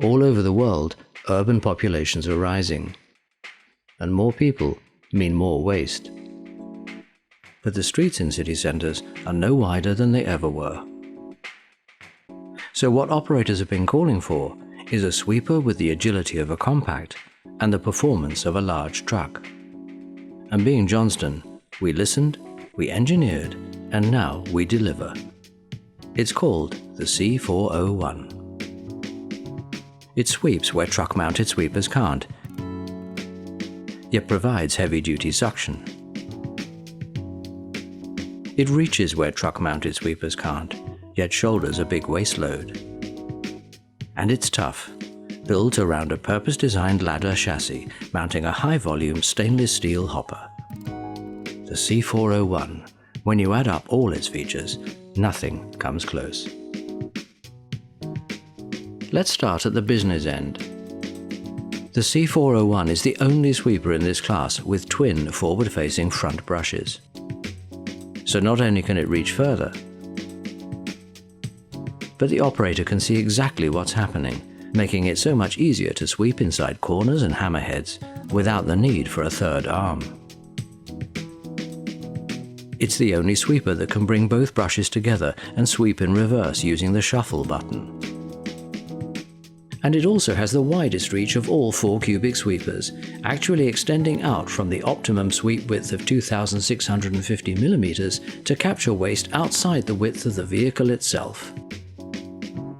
All over the world, urban populations are rising. And more people mean more waste. But the streets in city centres are no wider than they ever were. So what operators have been calling for is a sweeper with the agility of a compact and the performance of a large truck. And being Johnston, we listened, we engineered, and now we deliver. It's called the C401. It sweeps where truck-mounted sweepers can't, yet provides heavy-duty suction. It reaches where truck-mounted sweepers can't, yet shoulders a big waste load. And it's tough, built around a purpose-designed ladder chassis mounting a high-volume stainless steel hopper. The C401, when you add up all its features, nothing comes close. Let's start at the business end. The C401 is the only sweeper in this class with twin forward-facing front brushes. So not only can it reach further, but the operator can see exactly what's happening, making it so much easier to sweep inside corners and hammerheads without the need for a third arm. It's the only sweeper that can bring both brushes together and sweep in reverse using the shuffle button. And it also has the widest reach of all 4 cubic sweepers, actually extending out from the optimum sweep width of 2,650 millimeters to capture waste outside the width of the vehicle itself.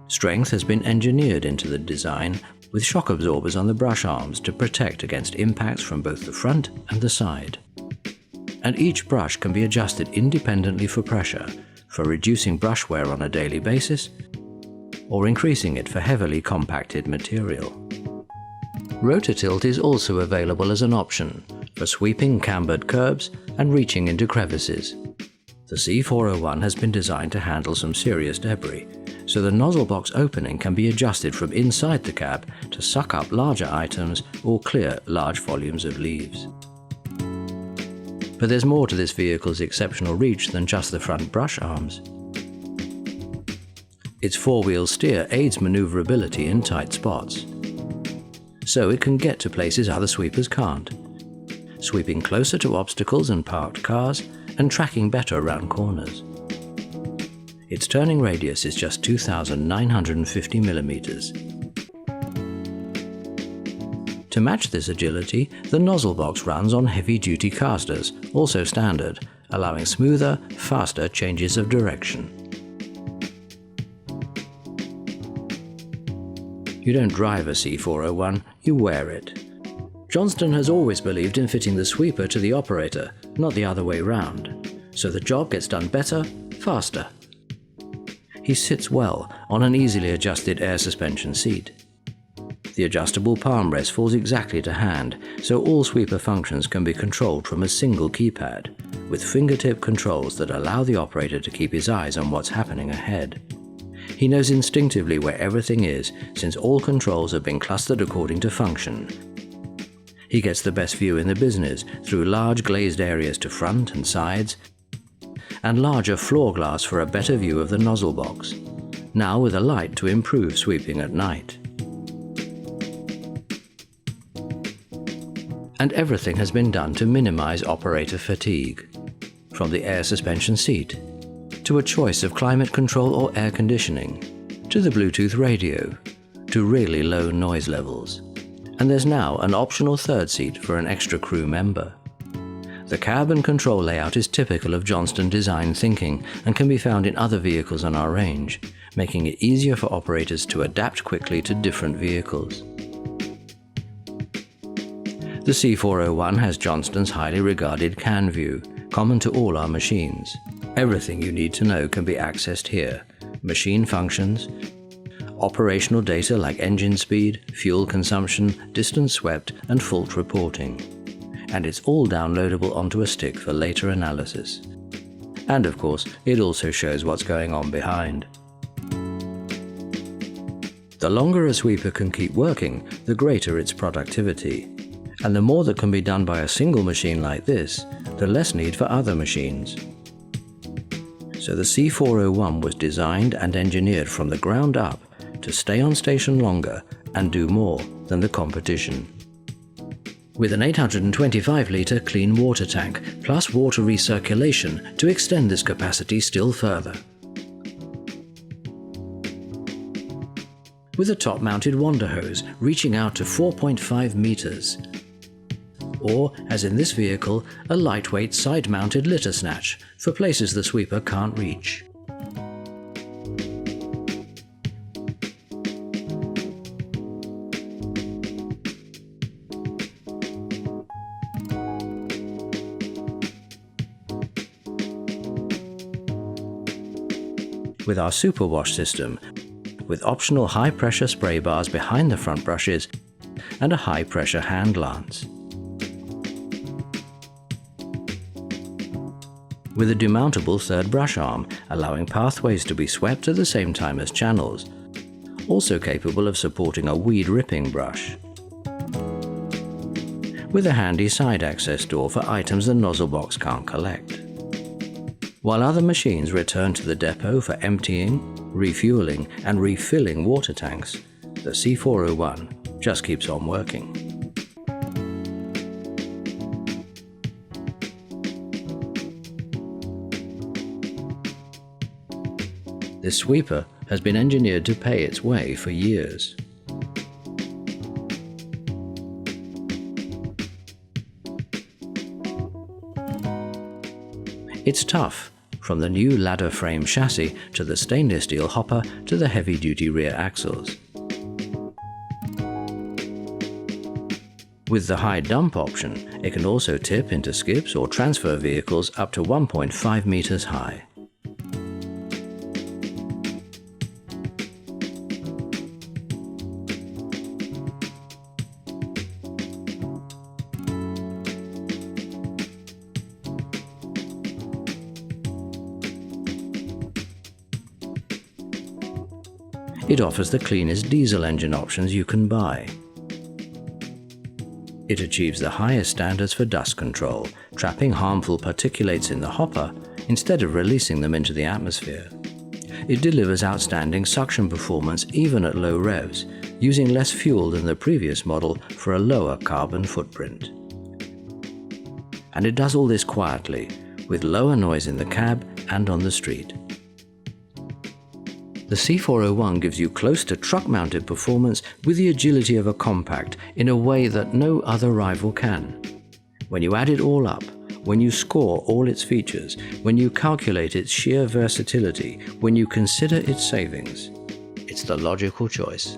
Strength has been engineered into the design with shock absorbers on the brush arms to protect against impacts from both the front and the side. And each brush can be adjusted independently for pressure, for reducing brush wear on a daily basis, or increasing it for heavily compacted material. Rotor tilt is also available as an option for sweeping cambered curbs and reaching into crevices. The C401 has been designed to handle some serious debris, so the nozzle box opening can be adjusted from inside the cab to suck up larger items or clear large volumes of leaves. But there's more to this vehicle's exceptional reach than just the front brush arms. Its 4-wheel steer aids maneuverability in tight spots, so it can get to places other sweepers can't, sweeping closer to obstacles and parked cars and tracking better around corners. Its turning radius is just 2,950 millimeters. To match this agility, the nozzle box runs on heavy-duty casters, also standard, allowing smoother, faster changes of direction. You don't drive a C401, you wear it. Johnston has always believed in fitting the sweeper to the operator, not the other way round, so the job gets done better, faster. He sits well on an easily adjusted air suspension seat. The adjustable palm rest falls exactly to hand, so all sweeper functions can be controlled from a single keypad, with fingertip controls that allow the operator to keep his eyes on what's happening ahead. He knows instinctively where everything is, since all controls have been clustered according to function. He gets the best view in the business through large glazed areas to front and sides, and larger floor glass for a better view of the nozzle box, now with a light to improve sweeping at night. And everything has been done to minimize operator fatigue, from the air suspension seat, to a choice of climate control or air conditioning, to the Bluetooth radio, to really low noise levels. And there's now an optional third seat for an extra crew member. The cab and control layout is typical of Johnston design thinking and can be found in other vehicles on our range, making it easier for operators to adapt quickly to different vehicles. The C401 has Johnston's highly regarded CAN view, common to all our machines. Everything you need to know can be accessed here. Machine functions, operational data like engine speed, fuel consumption, distance swept, and fault reporting. And it's all downloadable onto a stick for later analysis. And of course, it also shows what's going on behind. The longer a sweeper can keep working, the greater its productivity. And the more that can be done by a single machine like this, the less need for other machines. So the C401 was designed and engineered from the ground up to stay on station longer and do more than the competition. With an 825-litre clean water tank, plus water recirculation to extend this capacity still further. With a top-mounted wander hose reaching out to 4.5 meters. Or, as in this vehicle, a lightweight side-mounted litter snatch for places the sweeper can't reach. With our superwash system, with optional high-pressure spray bars behind the front brushes and a high-pressure hand lance. With a demountable third brush arm, allowing pathways to be swept at the same time as channels, also capable of supporting a weed-ripping brush. With a handy side access door for items the nozzle box can't collect. While other machines return to the depot for emptying, refueling and refilling water tanks, the C401 just keeps on working. This sweeper has been engineered to pay its way for years. It's tough, from the new ladder frame chassis to the stainless steel hopper to the heavy-duty rear axles. With the high dump option, it can also tip into skips or transfer vehicles up to 1.5 meters high. It offers the cleanest diesel engine options you can buy. It achieves the highest standards for dust control, trapping harmful particulates in the hopper instead of releasing them into the atmosphere. It delivers outstanding suction performance even at low revs, using less fuel than the previous model for a lower carbon footprint. And it does all this quietly, with lower noise in the cab and on the street. The C401 gives you close to truck-mounted performance with the agility of a compact in a way that no other rival can. When you add it all up, when you score all its features, when you calculate its sheer versatility, when you consider its savings, it's the logical choice.